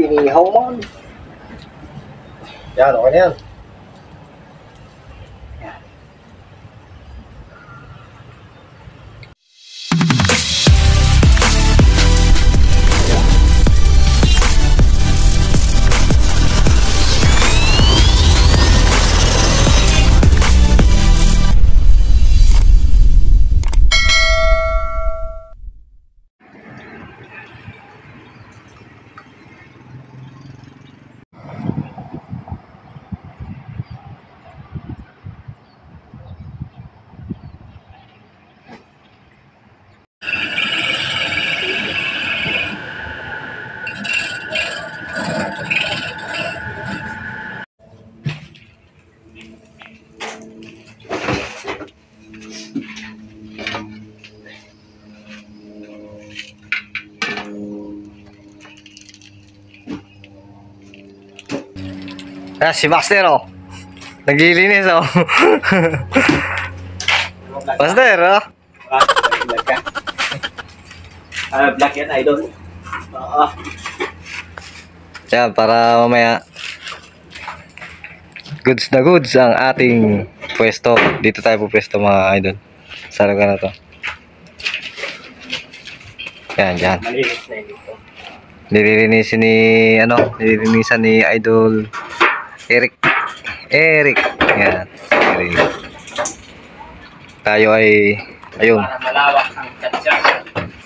Inihaw man. Yan, okay na yan. Ah, si Master oh. Naglilinis oh. Master oh. Black yan, idol. Yan, para mamaya goods na goods ang ating pwesto. Dito tayo po pwesto mga idol. Sa lugar na to. Yan, yan. Malinis na dito. Nililinisin ni nililinisan ni Idol Eric. Yan. Eric. Tayo ay ayun. Para malawak ang katsa.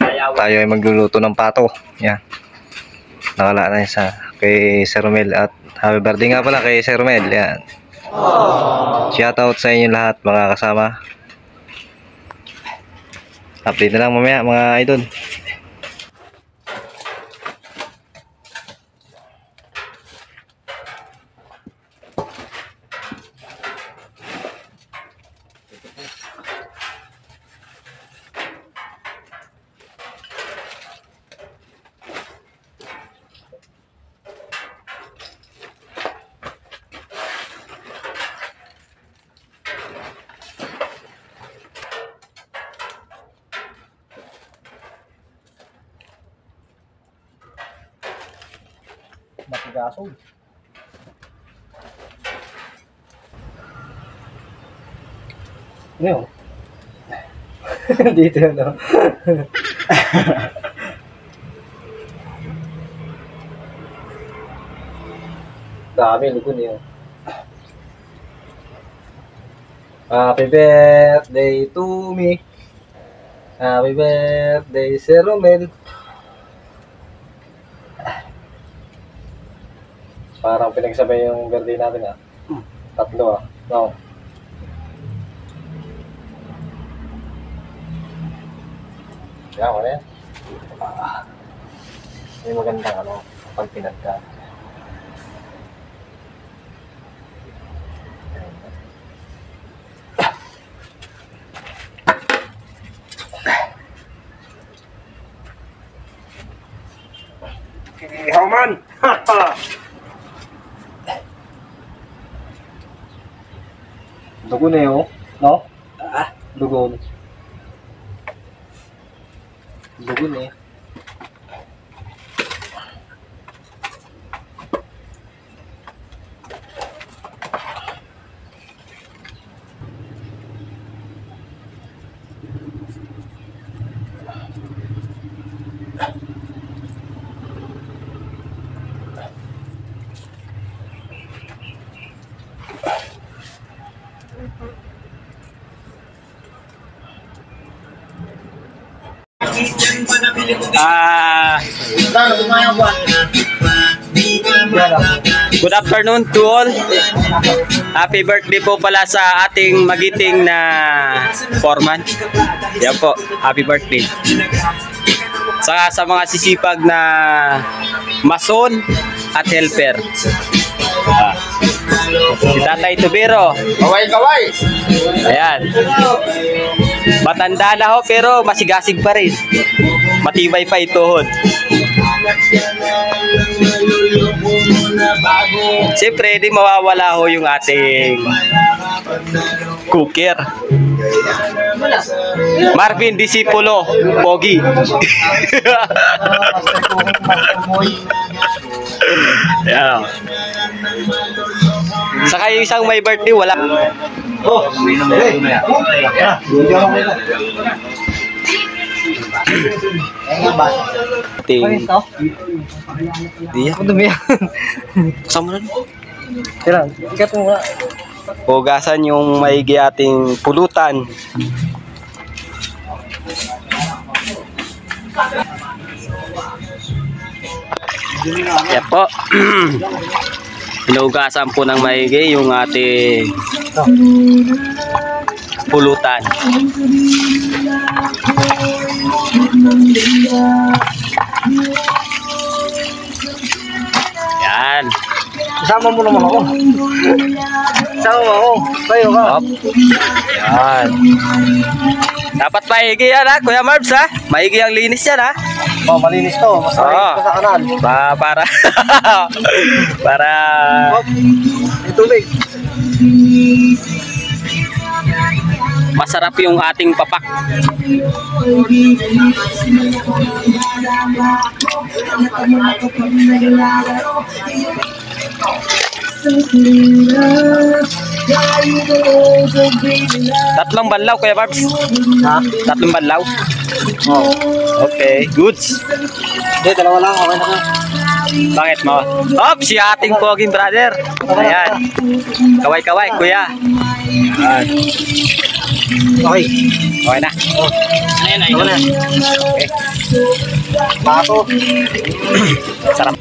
Tayo ay magluluto ng pato. Yan. Nakala na sa kay Sir Romel at happy birthday nga pala kay Sir Romel. Yan. Shout out sa inyo lahat mga kasama. Update na lang mamaya mga idol. Matigasog. Ano yun? Dito ano? Dami, lugon yun. Happy birthday to me. Happy birthday, Sir Romel. Parang pinagsabay yung birthday natin ah. Tatlo ah. No. Kaya ko na yan. May magandang ano, pag pinagka. Inihaw man! Dugo na yun, no? Dugo. Dugo na yun. Good afternoon to all. Happy birthday po pala sa ating magiting na foreman. Yan po, happy birthday. Saka sa mga sisipag na mason at helper. Si Tatay Tubero. Kaway! Ayan. Matanda na ho pero masigasig pa rin. Matibay pa ituhod. Siyempre, di mawawala ho yung ating cooker. Marvin Disipulo, Pogi. Yeah. Saka yung isang may birthday, wala. Ting. Di ako dumi yan. Kasama na. Kailan? Ikat mo nga. Hugasan yung maigi ating pulutan. Yan po. Hinugasan po ng maigi yung ating pulutan. Yan. Isama mo naman ako. Isama mo ako. Kayo ka. Hop. Yan. Dapat maigi yan ha, Kuya Marbs ha. Maigi ang linis yan ha. Oh, malinis to. Mas malinis pa sa kanan. Para para May tubig. masarap yung ating papak. Tatlong banlaw, Kuya Barbs. Ha? Tatlong banlaw. Oh. Okay, goods. Hindi, dalawa lang. Okay na ka. Bakit mo? Hop, si ating poging brother. Ayan. Kaway-kaway, Kuya. Ayan. Okay. Okay na. Okay na. Okay. Bato. Sarap.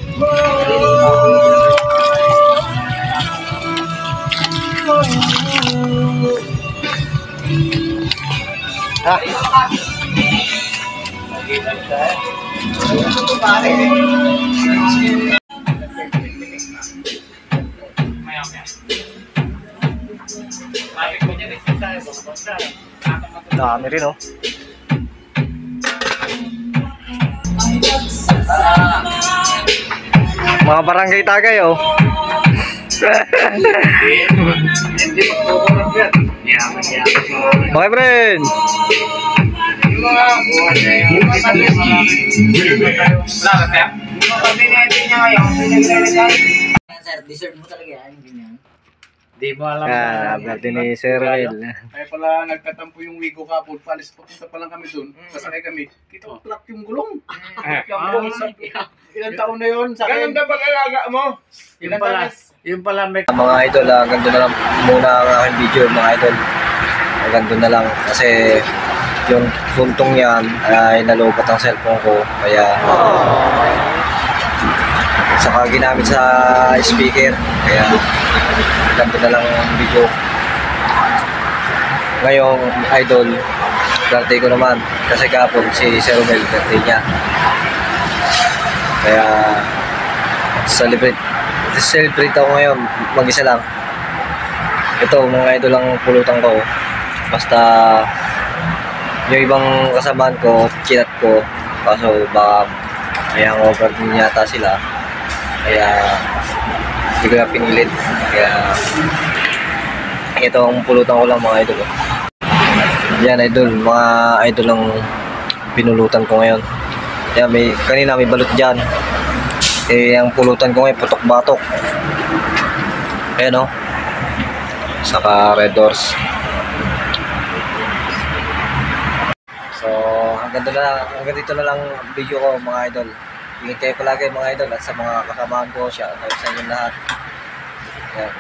Ha? Dami rin oh. Mga barangay tagay oh. Okay, friend. Dessert mo talaga yan, ganyan. Di mo alam Birthday ni Sir Will. Kaya pala nagtatampo yung Wigo kapon, palis papunta pa lang kami doon. Kasakay kami. Kita ko plak yung gulong. Ilang taon na yun sa akin. Ganun na pag-alaga mo. Yung pala may Mga idol, ganito na lang muna ang aking video, mga idol. Ganito na lang kasi yung puntong yan ay nalobat ang cellphone ko. Kaya saka ginamit sa speaker. Kaya ganito na lang ang video. Ngayong idol, birthday ko naman. Kasi kapon si Sir Romel, birthday niya. Kaya celebrate ako ngayon, mag-isa lang. Ito, mga idol lang pulutan ko. Basta yung ibang kasamaan ko, chinat ko. Kaso baka may hangover din yata sila. Kaya hindi ko na pinilit. Kaya ito ang pulutan ko lang, mga idol. Yan idol, mga idol ang pinulutan ko ngayon. Yan, kanina may balot dyan. Ang pulutan ko ngayon, putok-batok. Ayan o. Saka red doors. So, hanggang dito na lang video ko, mga idol. Ingat kayo palagi, mga idol, at sa mga kasamahan ko, shoutout sa inyo lahat. Ayan.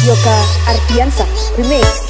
Yoka Artiansa Remix.